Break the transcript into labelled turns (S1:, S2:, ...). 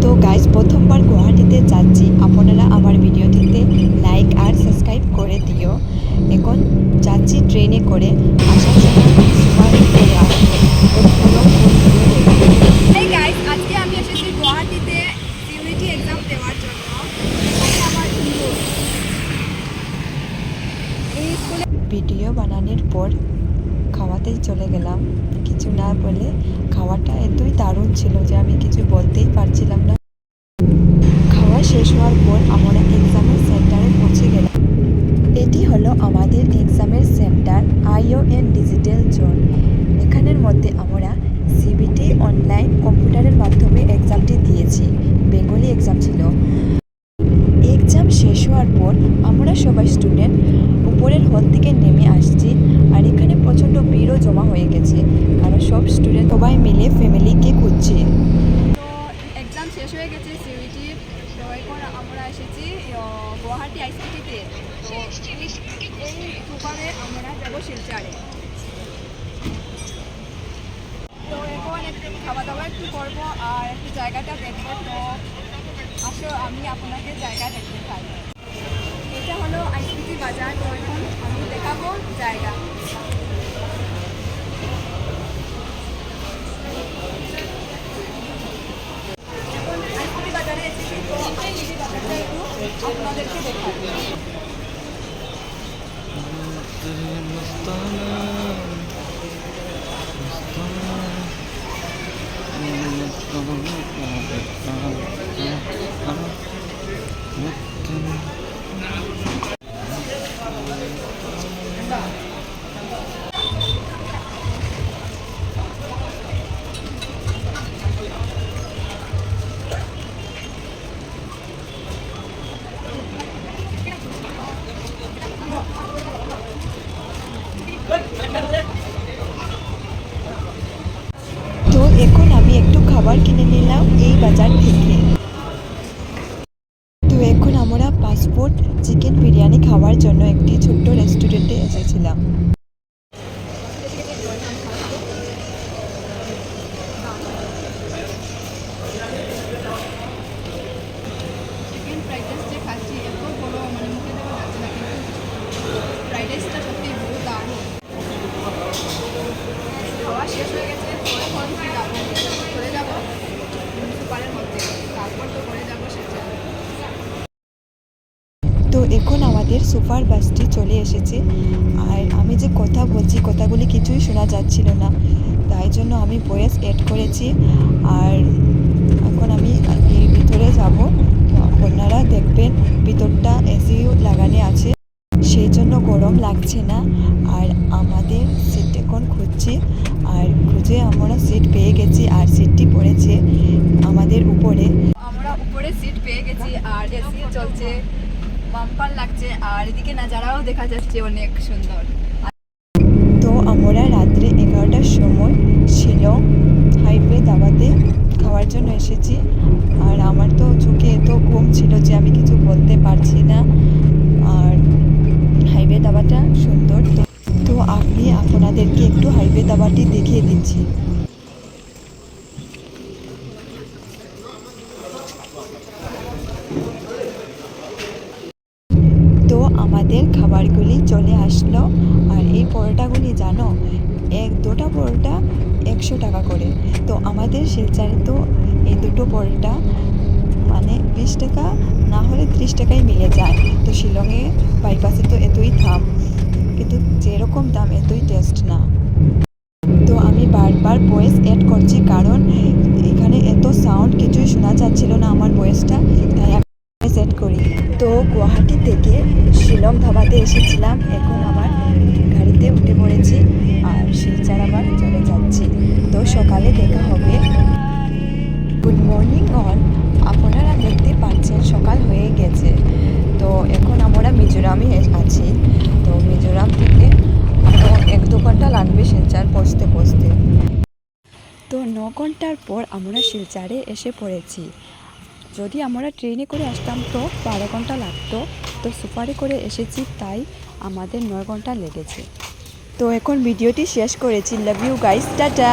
S1: তো গাইজ প্রথমবার গুয়াহাটিতে যাচ্ছি, আপনারা আমার ভিডিওটিতে লাইক আর সাবস্ক্রাইব করে দিও। এখন যাচ্ছি ট্রেনে করে, আসার সময় সুপার করে আসবো। তো পুরো ফুল ভিডিও দেখবেন।
S2: এই গাইস, আজকে আমি এসেছি গুয়াহাটিতে সিউইটি এক্সাম দেওয়ার জন্য। এখানে আমার এই স্কুলে
S1: ভিডিও বানানোর পর খাওয়াতেই চলে গেলাম। কিছু না বলে খাওয়াটা এতই দারুণ ছিল যে আমি কিছু বলতেই পারছিলাম না। খাওয়া শেষ হওয়ার পর আমরা এক্সামের সেন্টারে পৌঁছে গেলাম। এটি হলো আমাদের এক্সামের সেন্টার, ION ডিজিটাল জোন। এখানের মধ্যে আমরা সিবিটি অনলাইন কম্পিউটারের মাধ্যমে এক্সামটি দিয়েছি। বেঙ্গলি এক্সাম ছিল। এক্সাম শেষ হওয়ার পর আমরা সবাই স্টুডেন্ট উপরের হল থেকে নেমে আসছি। আর এখানে প্রচণ্ড ভিড়ও জমা হয়ে গেছে, কারণ সব স্টুডেন্ট সবাই মিলে ফ্যামিলিকে খুঁজছে।
S2: তো এক্সাম শেষ হয়ে গেছে সিউইটির। তো এখন আমরা এসেছি গুয়াহাটি ICTতে। তো এই সুপারে আমরা যাবো শিলচরে। তো এখন একটু খাওয়া দাওয়া একটু করবো আর একটু জায়গাটা দেখবো। তো আসো আমি আপনাকে জায়গা দেখতে চাই। এটা হলো ICT বাজার। তো এখন আমি দেখাবো জায়গা। এখন ICT বাজারে এসেছি। তো ICT বাজারটা একটু আপনাদেরকে দেখাবো।
S1: তো এখন আমি একটু খাবার কিনে নিলাম এই বাজার থেকে। তো এখন আমরা পাসপোর্ট চিকেন বিরিয়ানি খাওয়ার জন্য একটি ছোট্ট রেস্টুরেন্টে এসেছিলাম।
S2: চিকেন ফ্রাইড রাইস যে খাচ্ছি এত বড়, মানে মুখে দেওয়া যাচ্ছে না, কিন্তু ফ্রাইড রাইসটা সত্যি বহুত দারুণ। খাওয়া শেষ হয়ে গেছে। তো এখন যাবো, চলে যাবো সুপারের মধ্যে, তারপর তো করে যাবো সেটা।
S1: তো এখন আমাদের সুপার বাসটি চলে এসেছে। আর আমি যে কথা বলছি কথাগুলি কিছুই শোনা যাচ্ছিল না, তাই জন্য আমি ভয়েস অ্যাড করেছি। আর এখন আমি এর ভিতরে যাব। আপনারা দেখবেন ভিতরটা এসি লাগানো আছে, সেই জন্য গরম লাগছে না। আর আমাদের সিট এখন খুঁজছি, আর খুঁজে আমরা সিট পেয়ে গেছি। আর সিটটি পড়েছে আমাদের উপরে।
S2: আমরা উপরে সিট পেয়ে গেছি আর এসি চলছে, বাম্পার লাগছে। আর এদিকে নাজারাও দেখা যাচ্ছে অনেক সুন্দর।
S1: তো আমরা রাত্রে 11টার সময় শিলং হাইওয়ে দাবাতে খাওয়ার জন্য এসেছি। আর আমার তো চোখে এত ঘুম ছিল যে আমি কিছু বলতে পারছি না। আর হাইওয়ে দাবাটা সুন্দর। তো আমি আপনাদেরকে একটু হাইওয়ে দাবাটি দেখিয়ে দিচ্ছি। তো আমাদের খাবারগুলি চলে আসলো। আর এই পরোটাগুলি জানো, দুটো পরোটা 100 টাকা করে। তো আমাদের শিলচরে তো এই দুটো পরোটা মানে 20 টাকা না হলে 30 টাকায় মিলে যায়। তো শিলংয়ে বাইপাসে তো এতই দাম, কিন্তু যেরকম দাম এতই টেস্ট না। তো আমি বারবার ভয়েস অ্যাড করছি, কারণ এখানে এত সাউন্ড কিছুই শোনা যাচ্ছিল না আমার ভয়েসটা, তাই আমি ভয়েস অ্যাড করি। তো গুয়াহাটি থেকে শিলং ধাবাতে এসেছিলাম। এখন আবার গাড়িতে উঠে পড়েছি আর শিলচর আবার চলে যাচ্ছি। তো সকালে দেখা হবে। Good morning all. আপনারা দেখতে পাচ্ছেন সকাল হয়ে গেছে। তো এখন আমরা মিজোরামে আছি। তো মিজোরাম থেকে 1-2 ঘন্টা লাগবে শিলচর পৌঁছতে। তো 9 ঘন্টার পর আমরা শিলচরে এসে পড়েছি। যদি আমরা ট্রেনে করে আসতাম তো 12 ঘন্টা লাগতো। তো সুপারে করে এসেছি, তাই আমাদের 9 ঘন্টা লেগেছে। তো এখন ভিডিওটি শেষ করেছি। Love you guys, tata.